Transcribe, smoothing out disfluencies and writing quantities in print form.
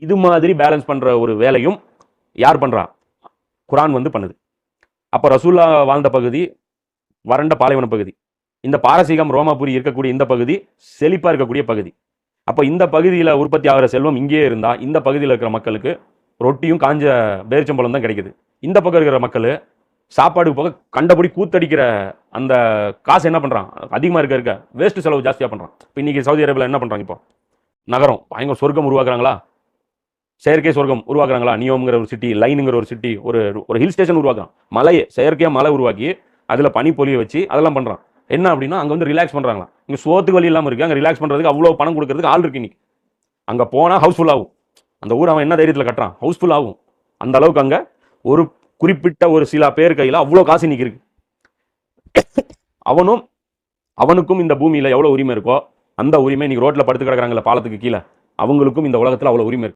இது மாதிரி பேலன்ஸ் பண்ற ஒரு வேலையும் யார் பண்றா? குரான் வந்து பண்ணுது. அப்ப ரசூல்லா வாழ்ந்த பகுதி வறண்ட பாலைவன பகுதி, இந்த பாரசீகம் ரோமாபுரி இருக்கக்கூடிய இந்த பகுதி செழிப்பா இருக்கக்கூடிய பகுதி. அப்ப இந்த பகுதியில் உற்பத்தி ஆகிற செல்வம் இங்கேயே இருந்தா இந்த பகுதியில் இருக்கிற மக்களுக்கு ரொட்டியும் காஞ்ச பேரிச்சம்பழம் தான் கிடைக்குது. இந்த பக்கம் இருக்கிற மக்கள் சாப்பாடு போக கண்டபடி கூத்தடிக்கிற அந்த காசு என்ன பண்றான்? அதிகமா இருக்க வேஸ்ட் செலவு ஜாஸ்தியா பண்றான். இன்னைக்கு சவுதி அரேபியாவில் என்ன பண்றாங்க? இப்போ நகரம் பயங்கர சொர்க்கம் உருவாக்குறாங்களா? செயற்கை சொர்க்கம் உருவாக்குறாங்களா? நியோம்ங்கிற ஒரு சிட்டி, லைனுங்கிற ஒரு சிட்டி, ஒரு ஹில் ஸ்டேஷன் உருவாக்குறான். மலையை செயற்கையா மலை உருவாக்கி அதுல பனி பொழிய வச்சு அதெல்லாம் பண்றான். என்ன அப்படின்னா அங்க வந்து ரிலாக்ஸ் பண்றாங்களா? இங்க சோத்துக்கு வழி இல்லாம இருக்கு, அங்க ரிலாக்ஸ் பண்றதுக்கு அவ்வளவு பணம் கொடுக்கறதுக்கு ஆள் இருக்கு. இன்னைக்கு அங்க போனா ஹவுஸ்ஃபுல் ஆகும். அந்த ஊர் அவன் என்ன தைரியத்தில் கட்டுறான்? ஹவுஸ்ஃபுல் ஆகும். அந்த அளவுக்கு அங்க ஒரு குறிப்பிட்ட ஒரு சில பேர் கையில அவ்வளவு காசு இன்னைக்கு இருக்கு. அவனுக்கும் இந்த பூமியில எவ்வளவு உரிமை இருக்கோ அந்த உரிமை இன்னைக்கு ரோட்ல படுத்து கிடக்குறாங்கல்ல பாலத்துக்கு கீழே, அவங்களுக்கும் இந்த உலகத்துல அவ்வளவு உரிமை இருக்கு.